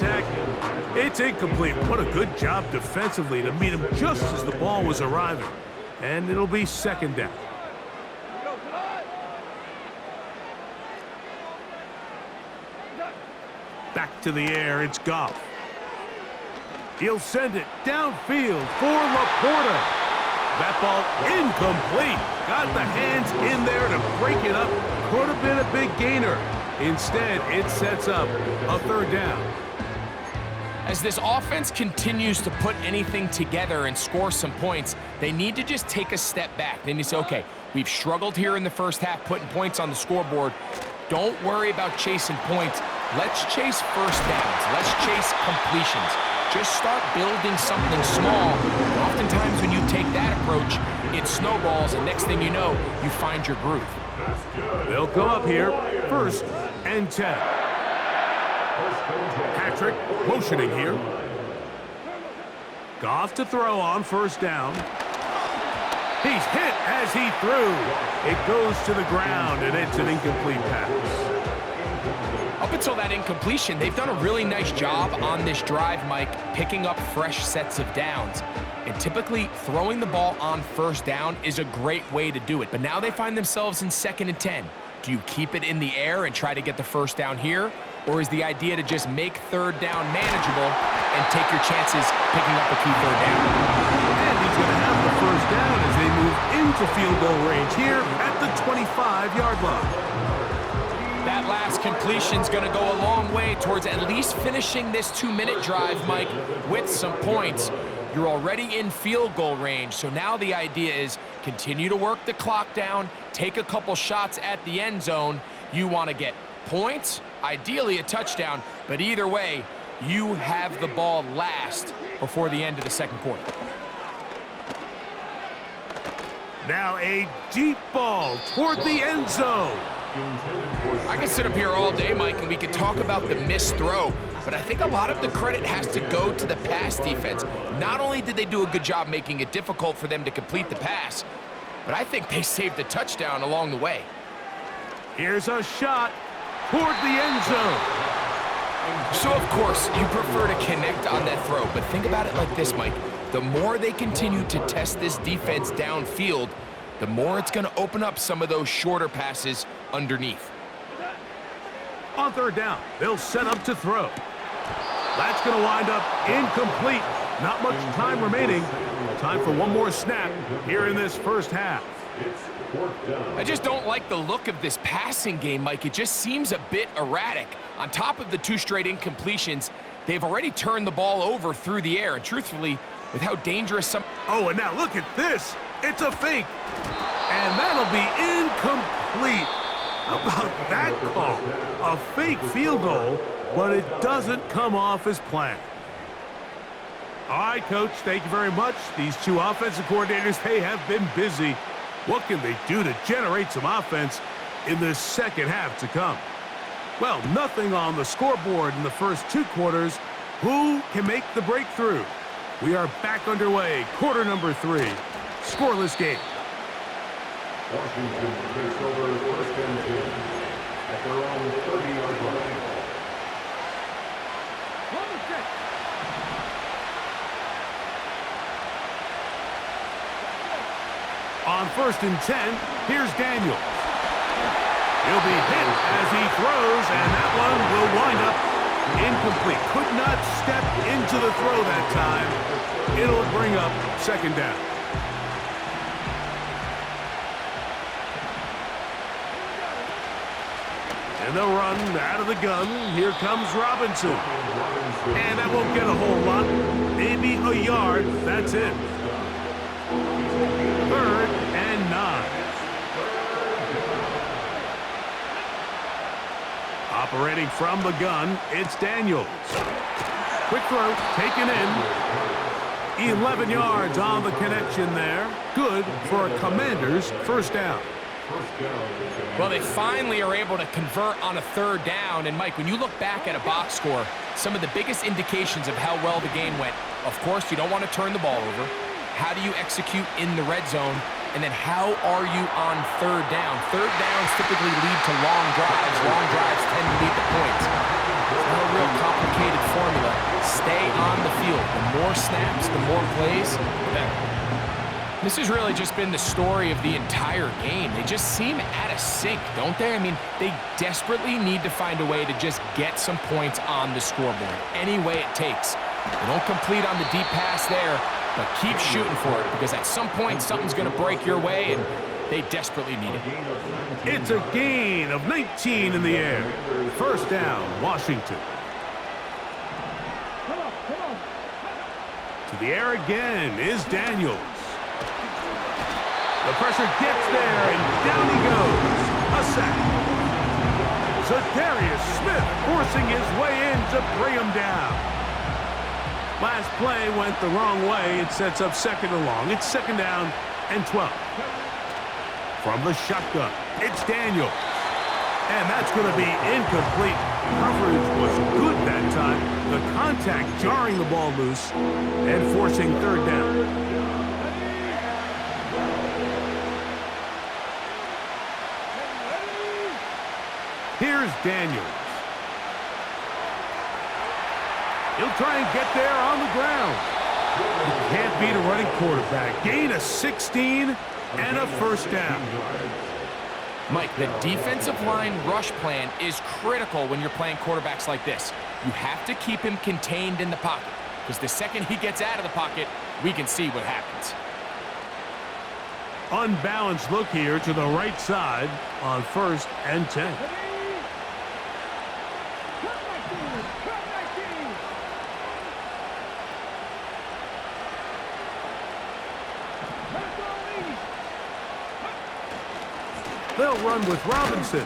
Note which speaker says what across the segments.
Speaker 1: attack. It's incomplete. What a good job defensively to meet him just as the ball was arriving. And it'll be second down. Back to the air, it's Goff. He'll send it downfield for Laporta. That ball incomplete. Got the hands in there to break it up. Could have been a big gainer. Instead, it sets up a third down.
Speaker 2: As this offense continues to put anything together and score some points, they need to just take a step back. Then you say, okay, we've struggled here in the first half putting points on the scoreboard. Don't worry about chasing points. Let's chase first downs. Let's chase completions. Just start building something small. And oftentimes when you take that approach, it snowballs, and next thing you know, you find your groove.
Speaker 1: They'll go up here, first and 10. Patrick motioning here. Goff to throw on first down. He's hit as he threw. It goes to the ground, and it's an incomplete pass.
Speaker 2: Up until that incompletion, they've done a really nice job on this drive, Mike, picking up fresh sets of downs. And typically, throwing the ball on first down is a great way to do it. But now they find themselves in 2nd and 10. Do you keep it in the air and try to get the first down here? Or is the idea to just make third down manageable and take your chances picking up a key third down?
Speaker 1: And he's going to have the first down as they move into field goal range here at the 25-yard line.
Speaker 2: That last completion's going to go a long way towards at least finishing this 2-minute drive, Mike, with some points. You're already in field goal range, so now the idea is continue to work the clock down, take a couple shots at the end zone. You want to get points, ideally a touchdown, but either way, you have the ball last before the end of the second quarter.
Speaker 1: Now a deep ball toward the end zone.
Speaker 2: I could sit up here all day, Mike, and we could talk about the missed throw, but I think a lot of the credit has to go to the pass defense. Not only did they do a good job making it difficult for them to complete the pass, but I think they saved the touchdown along the way.
Speaker 1: Here's a shot toward the end zone.
Speaker 2: So, of course, you prefer to connect on that throw, but think about it like this, Mike. The more they continue to test this defense downfield, the more it's going to open up some of those shorter passes underneath.
Speaker 1: On third down, they'll set up to throw. That's going to wind up incomplete. Not much time remaining. Time for one more snap here in this first half.
Speaker 2: I just don't like the look of this passing game, Mike. It just seems a bit erratic. On top of the 2 straight incompletions, they've already turned the ball over through the air. And truthfully, with how dangerous some...
Speaker 1: Oh, and now look at this. It's a fake. And that'll be incomplete. How about that call? A fake field goal, but it doesn't come off as planned. All right, Coach, thank you very much. These two offensive coordinators, they have been busy. What can they do to generate some offense in the second half to come? Well, nothing on the scoreboard in the first 2 quarters. Who can make the breakthrough? We are back underway, quarter number 3. Scoreless game.
Speaker 3: Washington takes over first and 10 at their own 30-yard line.
Speaker 1: On first and 10, here's Daniels. He'll be hit as he throws, and that one will wind up incomplete. Could not step into the throw that time. It'll bring up second down. And they'll run out of the gun. Here comes Robinson. And that won't get a whole lot. Maybe a yard. That's it. 3rd and 9. Operating from the gun, it's Daniels. Quick throw, taken in. 11 yards on the connection there. Good for a Commander's first down.
Speaker 2: Well, they finally are able to convert on a 3rd down. And, Mike, when you look back at a box score, some of the biggest indications of how well the game went, of course, you don't want to turn the ball over. How do you execute in the red zone? And then how are you on 3rd down? 3rd downs typically lead to long drives. Long drives tend to lead to points. It's not a real complicated formula. field. The more snaps, the more plays, the better. This has really just been the story of the entire game. They just seem out of sync, don't they? I mean, they desperately need to find a way to just get some points on the scoreboard, any way it takes. They don't complete on the deep pass there, but keep shooting for it, because at some point, something's going to break your way, and they desperately need it.
Speaker 1: It's a gain of 19 in the air. First down, Washington. To the air again is Daniels. The pressure gets there, and down he goes. A sack. Zadarius Smith forcing his way in to bring him down. Last play went the wrong way. It sets up second and long. It's second down and 12. From the shotgun, it's Daniels. And that's going to be incomplete. Coverage was good that time. The contact jarring the ball loose and forcing third down. Here's Daniels. He'll try and get there on the ground. You can't beat a running quarterback. Gain of 16 and a first down.
Speaker 2: Mike, the defensive line rush plan is critical when you're playing quarterbacks like this. You have to keep him contained in the pocket, because the second he gets out of the pocket, we can see what happens.
Speaker 1: Unbalanced look here to the right side on 1st and 10. They'll run with Robinson.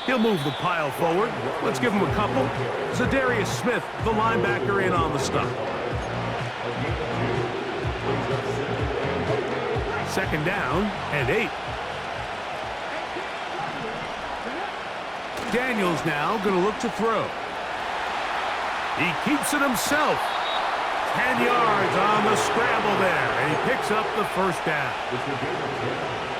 Speaker 1: He'll move the pile forward. Let's give him a couple. Zadarius Smith, the linebacker, in on the stop. Second down and 8. Daniels now going to look to throw. He keeps it himself. 10 yards on the scramble there, and he picks up the first down.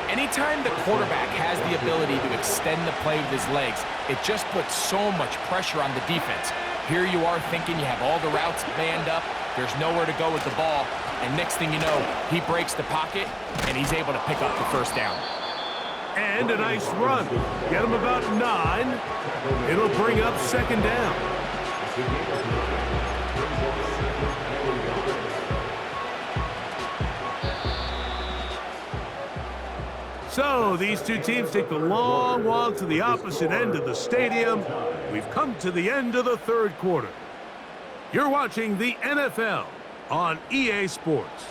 Speaker 2: Anytime the quarterback has the ability to extend the play with his legs, it just puts so much pressure on the defense. Here you are thinking you have all the routes manned up, there's nowhere to go with the ball, and next thing you know, he breaks the pocket, and he's able to pick up the first down.
Speaker 1: And a nice run. Get him about 9. It'll bring up second down. So these two teams take the long walk to the opposite end of the stadium. We've come to the end of the third quarter. You're watching the NFL on EA Sports.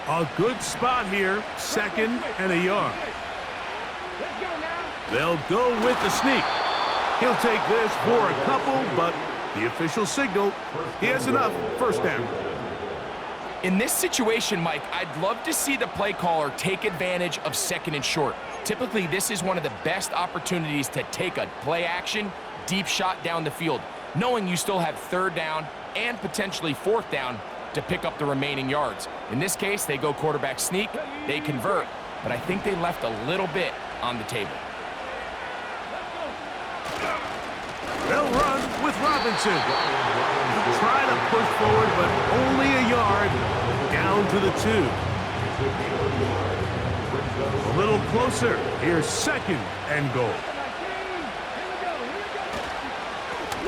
Speaker 1: A good spot here, second and a yard. They'll go with the sneak. He'll take this for a couple, but the official signal, he has enough. First down.
Speaker 2: In this situation, Mike, I'd love to see the play caller take advantage of second and short. Typically, this is one of the best opportunities to take a play action, deep shot down the field, knowing you still have third down and potentially fourth down to pick up the remaining yards. In this case, they go quarterback sneak, they convert, but I think they left a little bit on the table.
Speaker 1: They'll run with Robinson. He'll try to push forward, but only a yard down to the 2. A little closer. Here's second and goal.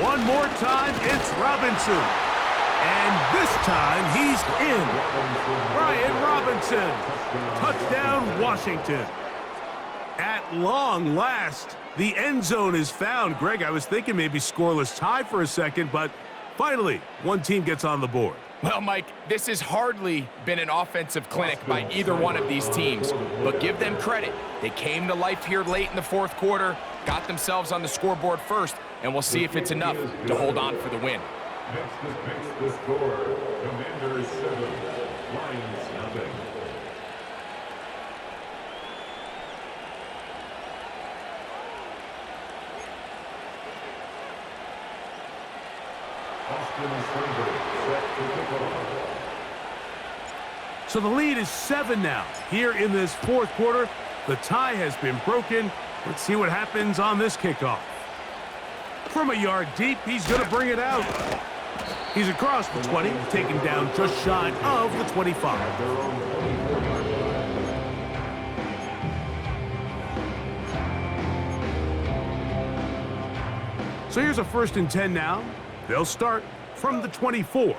Speaker 1: One more time, it's Robinson. And this time, he's in. Brian Robinson. Touchdown, Washington. At long last, the end zone is found. Greg, I was thinking maybe scoreless tie for a second, but finally, one team gets on the board.
Speaker 2: Well, Mike, this has hardly been an offensive clinic by either one of these teams, but give them credit. They came to life here late in the fourth quarter, got themselves on the scoreboard first, and we'll see if it's enough to hold on for the win.
Speaker 3: Next the score, Commanders 7, Lions nothing.
Speaker 1: So the lead is 7 now here in this fourth quarter. The tie has been broken. Let's see what happens on this kickoff. From a yard deep, he's going to bring it out. He's across the 20, taken down just shy of the 25. So here's a 1st and 10 now. They'll start from the 24.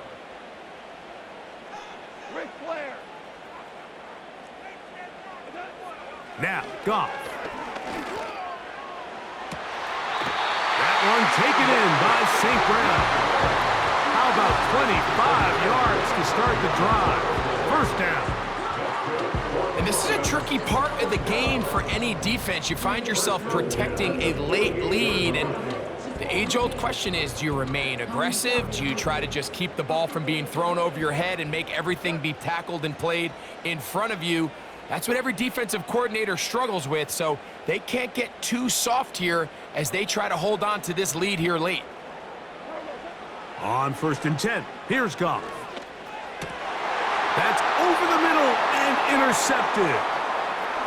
Speaker 1: Now, Goff. That one taken in by St. Brown. How about 25 yards to start the drive? 1st down.
Speaker 2: And this is a tricky part of the game for any defense. You find yourself protecting a late lead, and the age-old question is, do you remain aggressive? Do you try to just keep the ball from being thrown over your head and make everything be tackled and played in front of you? That's what every defensive coordinator struggles with, so they can't get too soft here as they try to hold on to this lead here late.
Speaker 1: On 1st and 10, here's Goff. That's over the middle and intercepted.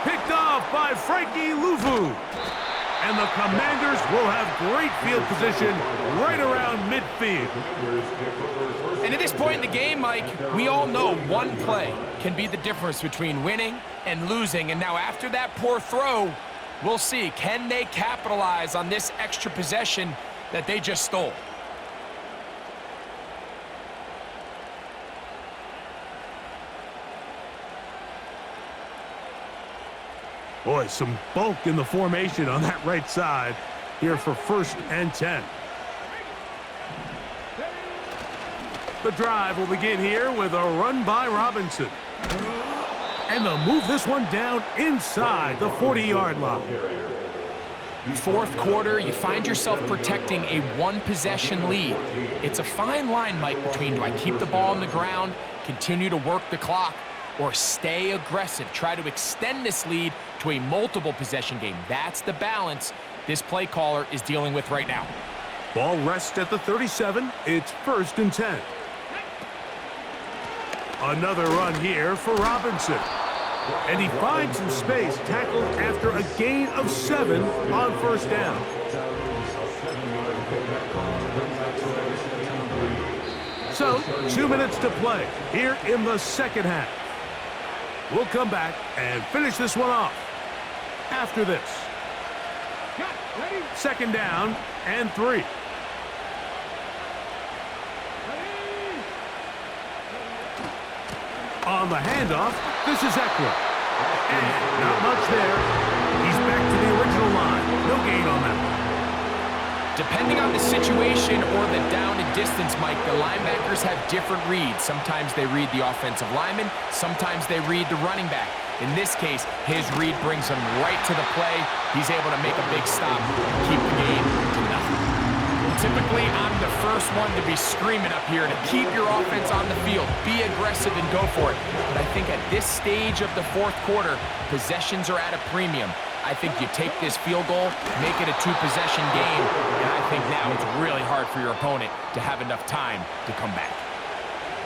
Speaker 1: Picked off by Frankie Luvu. And the Commanders will have great field position right around midfield.
Speaker 2: And at this point in the game, Mike, we all know one play can be the difference between winning and losing. And now after that poor throw, we'll see, can they capitalize on this extra possession that they just stole?
Speaker 1: Boy, some bulk in the formation on that right side here for 1st and 10. The drive will begin here with a run by Robinson. And they'll move this one down inside the 40-yard line.
Speaker 2: 4th quarter, you find yourself protecting a one-possession lead. It's a fine line, Mike, between do I keep the ball on the ground, continue to work the clock, or stay aggressive, try to extend this lead to a multiple possession game. That's the balance this play caller is dealing with right now.
Speaker 1: Ball rests at the 37. It's 1st and 10. Another run here for Robinson. And he finds some space, tackled after a gain of 7 on 1st down. So, 2 minutes to play here in the 2nd half. We'll come back and finish this one off after this. 2nd down and 3. On the handoff, this is Eckler. And not much there. He's back to the original line. No gain on that one.
Speaker 2: Depending on the situation or the down and distance, Mike, the linebackers have different reads. Sometimes they read the offensive lineman, sometimes they read the running back. In this case, his read brings him right to the play. He's able to make a big stop and keep the game to nothing. Typically, I'm the first one to be screaming up here to keep your offense on the field, be aggressive and go for it. But I think at this stage of the 4th quarter, possessions are at a premium. I think you take this field goal, make it a 2-possession game, and I think now it's really hard for your opponent to have enough time to come back.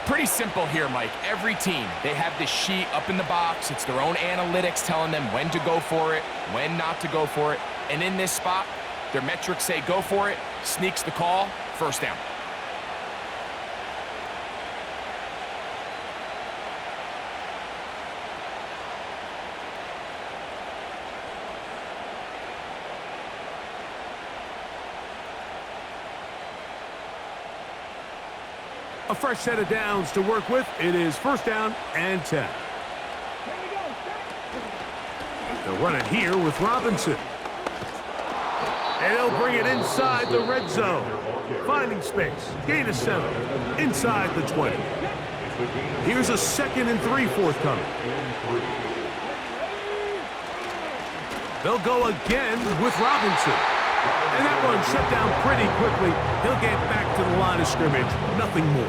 Speaker 2: Pretty simple here, Mike. Every team, they have this sheet up in the box. It's their own analytics telling them when to go for it, when not to go for it. And in this spot, their metrics say go for it, sneaks the call, 1st down.
Speaker 1: A fresh set of downs to work with. It is 1st down and 10. They'll run it here with Robinson. And he'll bring it inside the red zone. Finding space. Gain of 7. Inside the 20. Here's a 2nd and 3 forthcoming. They'll go again with Robinson. And that one shut down pretty quickly. He'll get back to the line of scrimmage. Nothing more.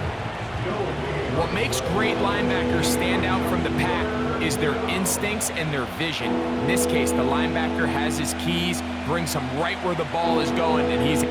Speaker 2: What makes great linebackers stand out from the pack is their instincts and their vision. In this case, the linebacker has his keys, brings him right where the ball is going, and he's